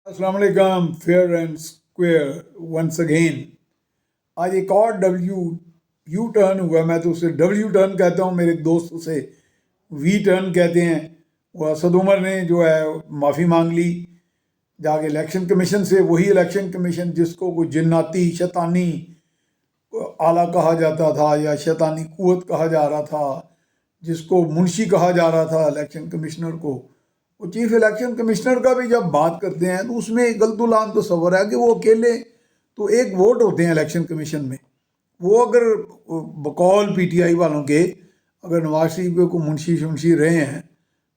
السلام علیکم، fair and square once again. آج ایک اور یو ٹرن ہوا، میں تو اسے ڈبلیو ٹرن کہتا ہوں، میرے ایک دوست اسے وی ٹرن کہتے ہیں۔ وہ اسد عمر نے جو ہے معافی مانگ لی جا کے الیکشن کمیشن سے، وہی الیکشن کمیشن جس کو کوئی جناتی شیطانی آلہ کہا جاتا تھا یا شیطانی قوت کہا جا رہا تھا، جس کو منشی کہا جا رہا تھا الیکشن کمشنر کو۔ وہ چیف الیکشن کمشنر کا بھی جب بات کرتے ہیں تو اس میں ایک غلط العام تصور ہے کہ وہ اکیلے تو ایک ووٹ ہوتے ہیں الیکشن کمیشن میں۔ وہ اگر بقول پی ٹی آئی والوں کے اگر نواز شریف کے کوئی منشی رہے ہیں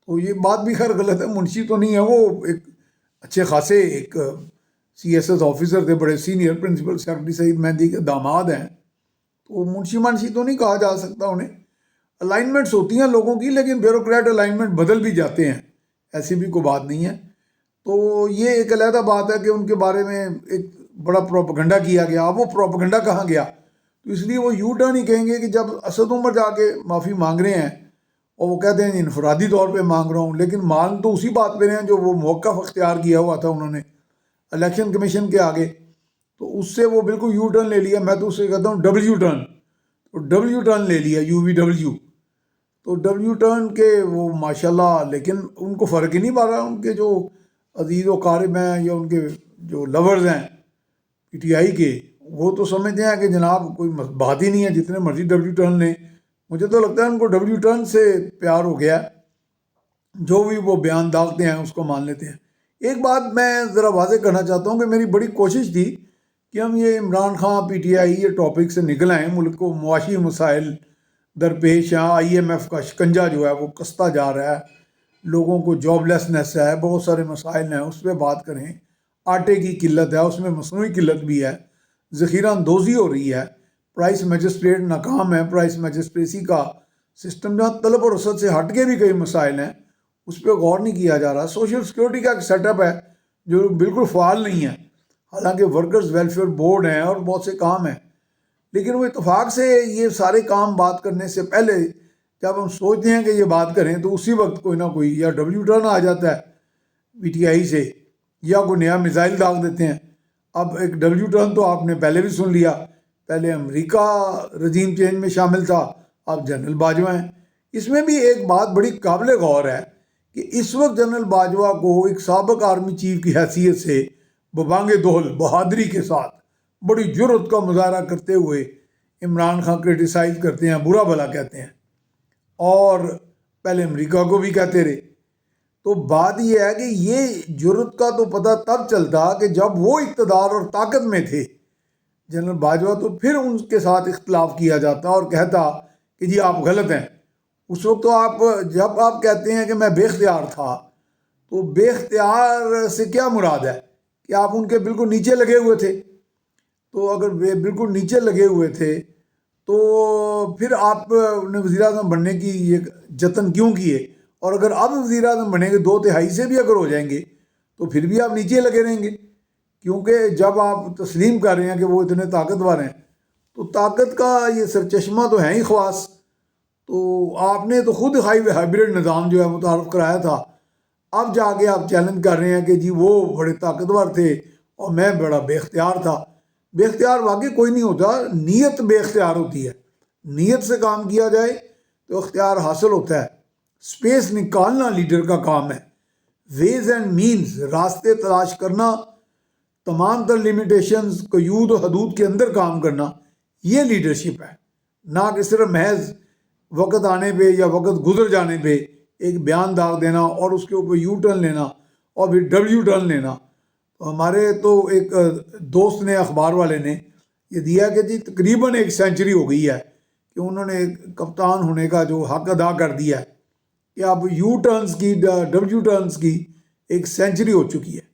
تو یہ بات بھی خیر غلط ہے، منشی تو نہیں ہے، وہ ایک اچھے خاصے ایک سی ایس ایس آفیسر تھے، بڑے سینئر پرنسپل سیکرٹری سعید مہدی کے داماد ہیں، تو منشی تو نہیں کہا جا سکتا انہیں۔ الائنمنٹس ہوتی ہیں لوگوں کی، لیکن بیوروکریٹ الائنمنٹ بدل بھی جاتے ہیں، ایسی بھی کوئی بات نہیں ہے۔ تو یہ ایک علیحدہ بات ہے کہ ان کے بارے میں ایک بڑا پروپیگنڈا کیا گیا۔ اب وہ پروپیگنڈا کہاں گیا؟ تو اس لیے وہ یو ٹرن ہی کہیں گے کہ جب اسد عمر جا کے معافی مانگ رہے ہیں اور وہ کہتے ہیں انفرادی طور پہ مانگ رہا ہوں، لیکن مانگ تو اسی بات پہ رہے ہیں جو وہ موقف اختیار کیا ہوا تھا انہوں نے الیکشن کمیشن کے آگے، تو اس سے وہ بالکل یو ٹرن لے لیا۔ میں تو اسے کہتا ہوں ڈبلیو ٹرن، تو ڈبلیو ٹرن لے لیا، یو وی ڈبلیو۔ تو ڈبلیو ٹرن کے وہ ماشاءاللہ، لیکن ان کو فرق ہی نہیں پڑ رہا، ان کے جو عزیز و قارب ہیں یا ان کے جو لورز ہیں پی ٹی آئی کے، وہ تو سمجھتے ہیں کہ جناب کوئی بات ہی نہیں ہے، جتنے مرضی ڈبلیو ٹرن لیں۔ مجھے تو لگتا ہے ان کو ڈبلیو ٹرن سے پیار ہو گیا، جو بھی وہ بیان داغتے ہیں اس کو مان لیتے ہیں۔ ایک بات میں ذرا واضح کرنا چاہتا ہوں کہ میری بڑی کوشش تھی کہ ہم یہ Imran Khan P T I یہ ٹاپک سے نکل آئیں، ملک کو معاشی مسائل درپیش ہیں، آئی ایم ایف کا شکنجہ جو ہے وہ کستا جا رہا ہے، لوگوں کو جاب لیسنس ہے، بہت سارے مسائل ہیں، اس پہ بات کریں۔ آٹے کی قلت ہے، اس میں مصنوعی قلت بھی ہے، ذخیرہ اندوزی ہو رہی ہے، پرائس میجسٹریٹ ناکام ہے، پرائس میجسٹریسی کا سسٹم جہاں طلب اور رسد سے ہٹ کے بھی کئی مسائل ہیں، اس پہ غور نہیں کیا جا رہا۔ سوشل سیکورٹی کا ایک سیٹ اپ ہے جو بالکل فعال نہیں ہے، حالانکہ ورکرز ویلفیئر بورڈ ہیں اور بہت سے کام ہیں، لیکن وہ اتفاق سے یہ سارے کام بات کرنے سے پہلے جب ہم سوچتے ہیں کہ یہ بات کریں تو اسی وقت کوئی نہ کوئی یا ڈبلیو ٹرن آ جاتا ہے پی ٹی آئی سے، یا کوئی نیا میزائل داغ دیتے ہیں۔ اب ایک ڈبلیو ٹرن تو آپ نے پہلے بھی سن لیا، پہلے امریکہ رجیم چینج میں شامل تھا، اب جنرل باجوہ ہیں۔ اس میں بھی ایک بات بڑی قابل غور ہے کہ اس وقت جنرل باجوہ کو ایک سابق آرمی چیف کی حیثیت سے ببانگ دہل بہادری کے ساتھ بڑی جرأت کا مظاہرہ کرتے ہوئے عمران خان کرٹیسائز کرتے ہیں، برا بھلا کہتے ہیں، اور پہلے امریکہ کو بھی کہتے رہے۔ تو بات یہ ہے کہ یہ جرأت کا تو پتہ تب چلتا کہ جب وہ اقتدار اور طاقت میں تھے جنرل باجوہ، تو پھر ان کے ساتھ اختلاف کیا جاتا اور کہتا کہ جی آپ غلط ہیں۔ اس وقت تو جب آپ کہتے ہیں کہ میں بے اختیار تھا، تو بے اختیار سے کیا مراد ہے کہ آپ ان کے بالکل نیچے لگے ہوئے تھے؟ تو اگر بالکل نیچے لگے ہوئے تھے تو پھر آپ نے وزیر اعظم بننے کی یہ جتن کیوں کیے؟ اور اگر اب وزیر اعظم بنیں گے 2/3 سے بھی اگر ہو جائیں گے تو پھر بھی آپ نیچے لگے رہیں گے، کیونکہ جب آپ تسلیم کر رہے ہیں کہ وہ اتنے طاقتور ہیں تو طاقت کا یہ سرچشمہ تو ہے ہی خواص۔ تو آپ نے تو خود ہائیبرڈ نظام جو ہے متعارف کرایا تھا، اب جا کے آپ چیلنج کر رہے ہیں کہ جی وہ بڑے طاقتور تھے اور میں بڑا بے اختیار تھا۔ بے اختیار واقعی کوئی نہیں ہوتا، نیت بے اختیار ہوتی ہے۔ نیت سے کام کیا جائے تو اختیار حاصل ہوتا ہے۔ سپیس نکالنا لیڈر کا کام ہے، ویز اینڈ مینز راستے تلاش کرنا، تمام تر لیمیٹیشنز قیود و حدود کے اندر کام کرنا، یہ لیڈرشپ ہے، نہ کہ صرف محض وقت آنے پہ یا وقت گزر جانے پہ ایک بیان داغ دینا اور اس کے اوپر یو ٹرن لینا اور پھر ڈبلیو ٹرن لینا۔ ہمارے تو ایک دوست نے، اخبار والے نے یہ دیا کہ جی تقریباً 1 سینچری ہو گئی ہے کہ انہوں نے کپتان ہونے کا جو حق ادا کر دیا ہے، کہ اب یو ٹرنز کی ڈبلیو ٹرنز کی 1 سینچری ہو چکی ہے۔